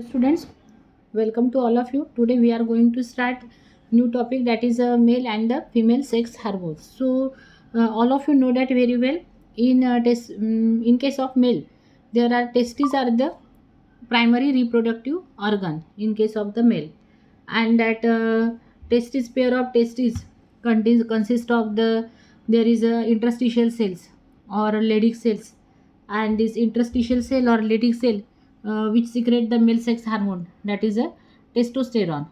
Students, welcome to all of you. Today we are going to start new topic, that is a male and the female sex hormones. So all of you know that very well. In case of male, there are testes are the primary reproductive organ in case of the male, and that testis, pair of testes contains consist of there is a interstitial cells or Leydig cells, and this interstitial cell or Leydig cell which secrete the male sex hormone, that is a testosterone,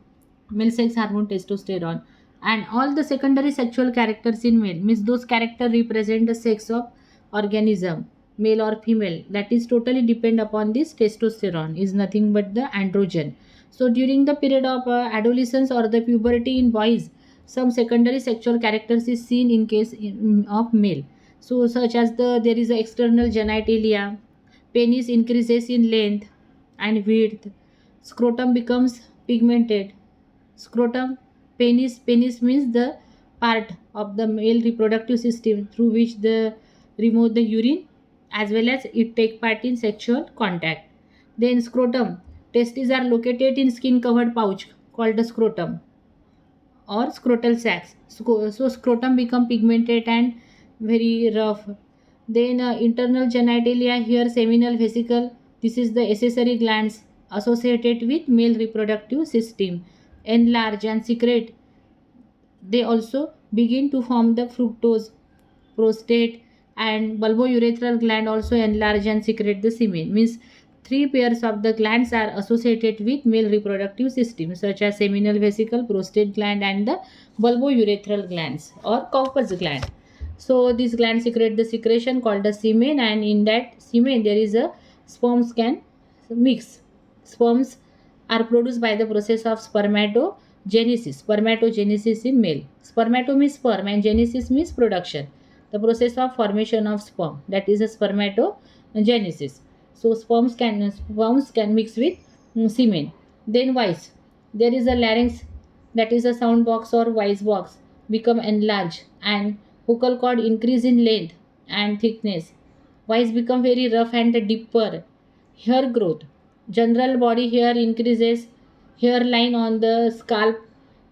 male sex hormone testosterone. And all the secondary sexual characters in male means those character represent the sex of organism, male or female, that is totally depend upon this testosterone, is nothing but the androgen. So during the period of adolescence or the puberty in boys, some secondary sexual characters is seen in case of male. So such as there is a external genitalia, penis increases in length and width, scrotum becomes pigmented. Scrotum, penis means the part of the male reproductive system through which the remove the urine, as well as it take part in sexual contact. Then scrotum, testes are located in skin covered pouch called the scrotum or scrotal sacs. So scrotum become pigmented and very rough. Then internal genitalia, here seminal vesicle. This is the accessory glands associated with male reproductive system. Enlarge and secrete. They also begin to form the fructose, prostate, and bulbourethral gland also enlarge and secrete the semen. Means three pairs of the glands are associated with male reproductive system, such as seminal vesicle, prostate gland, and the bulbourethral glands or Cowper's gland. So these glands secrete the secretion called the semen, and in that semen there is a sperms can mix. Sperms are produced by the process of spermatogenesis. Spermatogenesis in male. Spermato means sperm and genesis means production. The process of formation of sperm, that is a spermatogenesis. So sperms can mix with semen. Then voice. There is a larynx, that is a sound box or voice box, become enlarged, and vocal cord increase in length and thickness. Voice become very rough and deeper. Hair growth. General body hair increases. Hairline on the scalp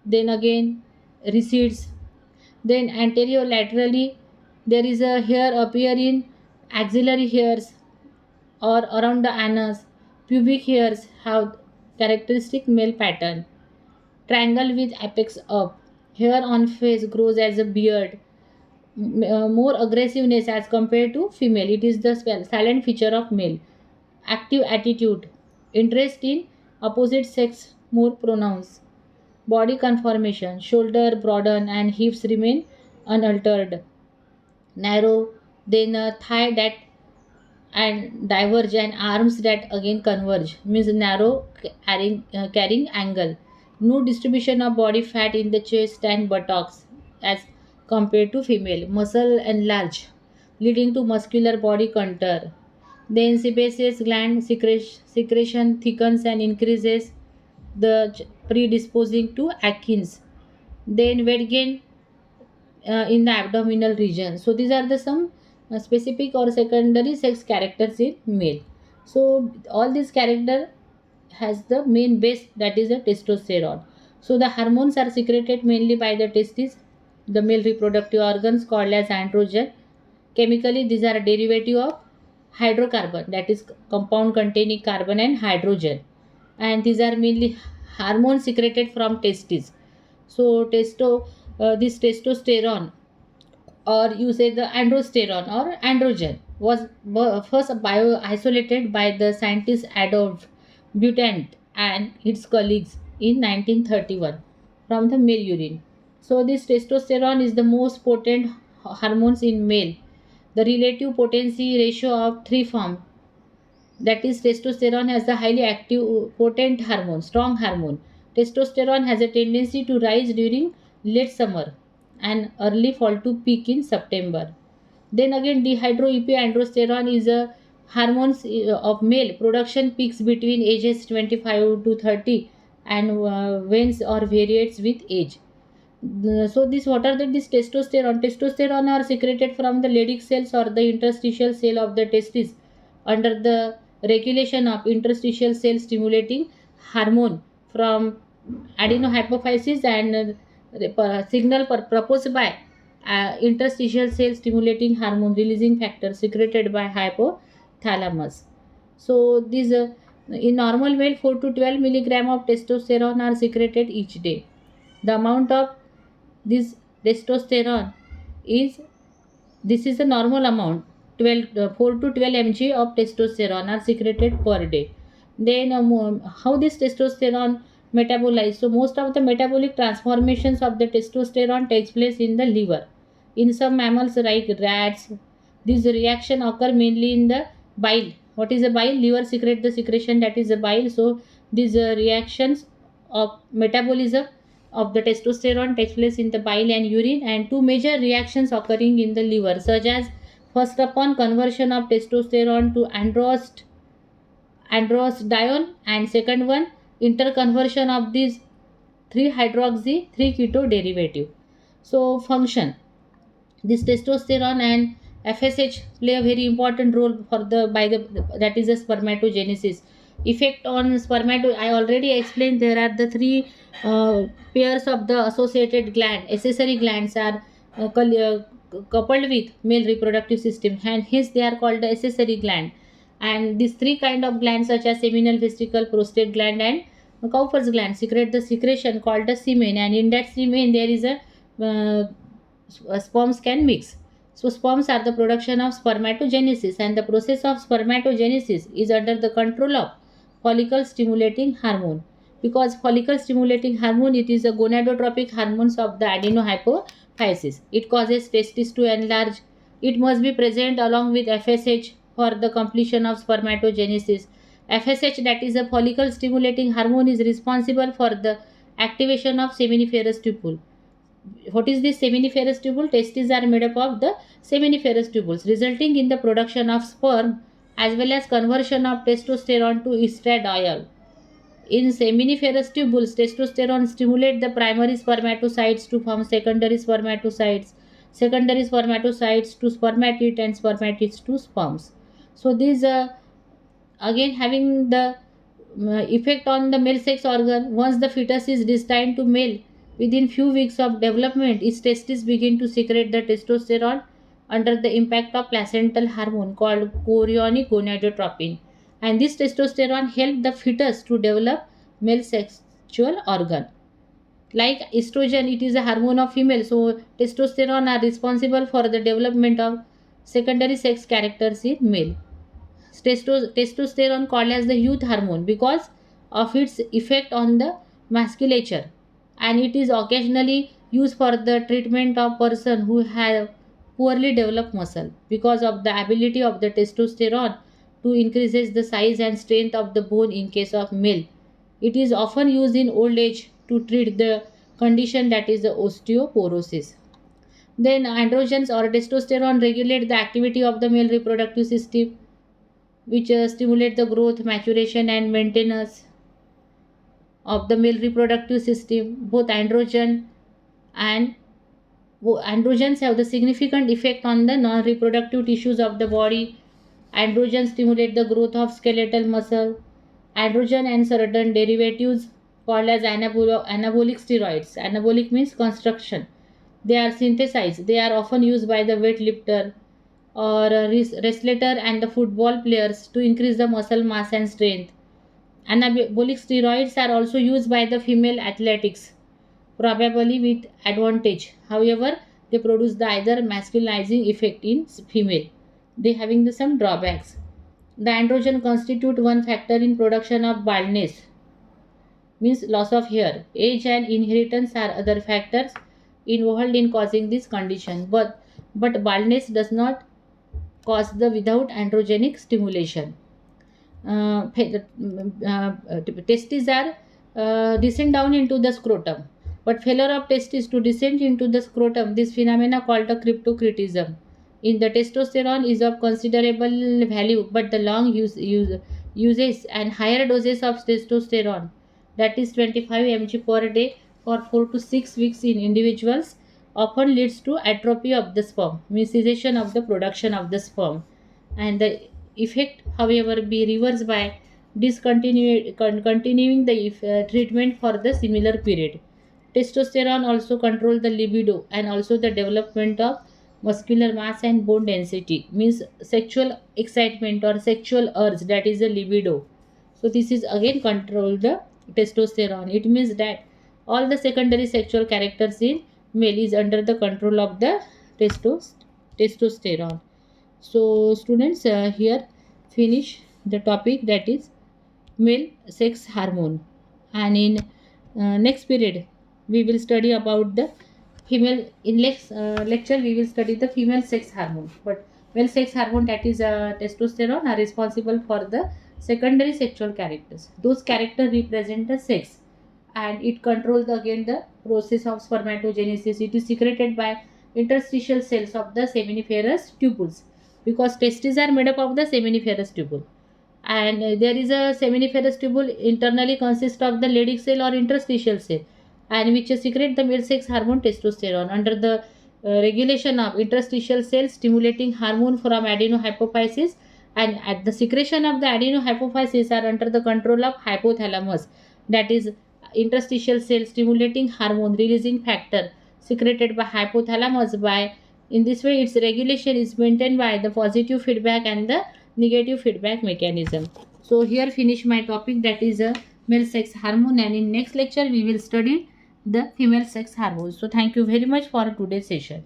then again recedes. Then anterior laterally there is a hair appear in axillary hairs or around the anus. Pubic hairs have characteristic male pattern. Triangle with apex up. Hair on face grows as a beard. More aggressiveness as compared to female. It is the silent feature of male. Active attitude. Interest in opposite sex more pronounced. Body conformation. Shoulder broaden and hips remain unaltered. Narrow, then a thigh that and diverge, and arms that again converge, means narrow carrying angle. No distribution of body fat in the chest and buttocks as compared to female. Muscle enlarge, leading to muscular body contour. Then sebaceous gland secretion thickens and increases, the predisposing to Atkins. Then weight gain in the abdominal region. So these are the some specific or secondary sex characters in male. So all these character has the main base, that is the testosterone. So the hormones are secreted mainly by the testes, the male reproductive organs called as androgen. Chemically, these are a derivative of hydrocarbon, that is compound containing carbon and hydrogen, and these are mainly hormones secreted from testes. So this testosterone, or you say the androsterone or androgen, was first bio isolated by the scientist Adolf Butant and its colleagues in 1931 from the male urine. So this testosterone is the most potent hormones in male. The relative potency ratio of 3 form, that is testosterone has the highly active potent hormone, strong hormone. Testosterone has a tendency to rise during late summer and early fall to peak in September. Then again dehydroepiandrosterone is a hormones of male production peaks between ages 25 to 30 and wanes or varies with age. So this what are this testosterone are secreted from the Leydig cells or the interstitial cell of the testes under the regulation of interstitial cell stimulating hormone from adenohypophysis and signal proposed by interstitial cell stimulating hormone releasing factor secreted by hypothalamus. So these in normal male 4 to 12 milligram of testosterone are secreted each day. The amount of this testosterone is, this is the normal amount, 4 to 12 mg of testosterone are secreted per day. Then how this testosterone metabolized? So most of the metabolic transformations of the testosterone takes place in the liver. In some mammals like rats, this reaction occur mainly in the bile. What is the bile? Liver secrete the secretion that is the bile. So these reactions of metabolism of the testosterone takes place in the bile and urine, and two major reactions occurring in the liver, such as first upon conversion of testosterone to androstenedione, and second one interconversion of these 3 hydroxy 3 keto derivative. So function, this testosterone and FSH play a very important role for the by the, that is the spermatogenesis. Effect on spermato, I already explained, there are the three pairs of the associated gland, accessory glands are coupled with male reproductive system, and hence they are called the accessory gland. And these three kind of glands such as seminal vesicle, prostate gland and Cowper's gland secrete the secretion called the semen, and in that semen there is a sperms can mix. So sperms are the production of spermatogenesis, and the process of spermatogenesis is under the control of follicle stimulating hormone. Because follicle stimulating hormone, it is a gonadotropic hormones of the adenohypophysis. It causes testes to enlarge. It must be present along with FSH for the completion of spermatogenesis. FSH, that is a follicle stimulating hormone, is responsible for the activation of seminiferous tubule. What is this seminiferous tubule? Testes are made up of the seminiferous tubules, resulting in the production of sperm as well as conversion of testosterone to estradiol. In seminiferous tubules, testosterone stimulates the primary spermatocytes to form secondary spermatocytes, secondary spermatocytes to spermatid, and spermatids to sperms. So these again having the effect on the male sex organ. Once the fetus is destined to male, within few weeks of development, its testes begin to secrete the testosterone under the impact of placental hormone called chorionic gonadotropin. And this testosterone helps the fetus to develop male sexual organ. Like estrogen, it is a hormone of female, so testosterone are responsible for the development of secondary sex characters in male. Testosterone called as the youth hormone because of its effect on the musculature, and it is occasionally used for the treatment of person who have poorly developed muscle because of the ability of the testosterone to increases the size and strength of the bone in case of male. It is often used in old age to treat the condition that is the osteoporosis. Then androgens or testosterone regulate the activity of the male reproductive system, which stimulate the growth, maturation, and maintenance of the male reproductive system. Both and androgens have the significant effect on the non-reproductive tissues of the body. Androgens stimulate the growth of skeletal muscle. Androgen and certain derivatives called as anabolic steroids. Anabolic means construction. They are synthesized. They are often used by the weightlifter or wrestler and the football players to increase the muscle mass and strength. Anabolic steroids are also used by the female athletics, probably with advantage. However, they produce the either masculinizing effect in female. They having the some drawbacks. The androgen constitute one factor in production of baldness, means loss of hair. Age and inheritance are other factors involved in causing this condition. But baldness does not cause the without androgenic stimulation. Testes are descend down into the scrotum, but failure of testes to descend into the scrotum, this phenomena called a cryptocratism in the testosterone is of considerable value, but the long uses and higher doses of testosterone, that is 25 mg per day for 4 to 6 weeks in individuals, often leads to atrophy of the sperm, means cessation of the production of the sperm. And the effect, however, be reversed by continuing the treatment for the similar period. Testosterone also control the libido and also the development of muscular mass and bone density, means sexual excitement or sexual urge, that is the libido. So this is again control the testosterone. It means that all the secondary sexual characters in male is under the control of the testosterone. So students, here finish the topic, that is male sex hormone, and in next period we will study about the female. In next lecture we will study the female sex hormone. But male sex hormone, that is testosterone, are responsible for the secondary sexual characters. Those characters represent the sex, and it controls again the process of spermatogenesis. It is secreted by interstitial cells of the seminiferous tubules, because testes are made up of the seminiferous tubule, and there is a seminiferous tubule internally consists of the Leydig cell or interstitial cell, and which secrete the male sex hormone testosterone under the regulation of interstitial cell stimulating hormone from adenohypophysis, and at the secretion of the adenohypophysis are under the control of hypothalamus, that is interstitial cell stimulating hormone releasing factor secreted by hypothalamus. By in this way its regulation is maintained by the positive feedback and the negative feedback mechanism. So here finish my topic, that is a male sex hormone, and in next lecture we will study the female sex hormones. So thank you very much for today's session.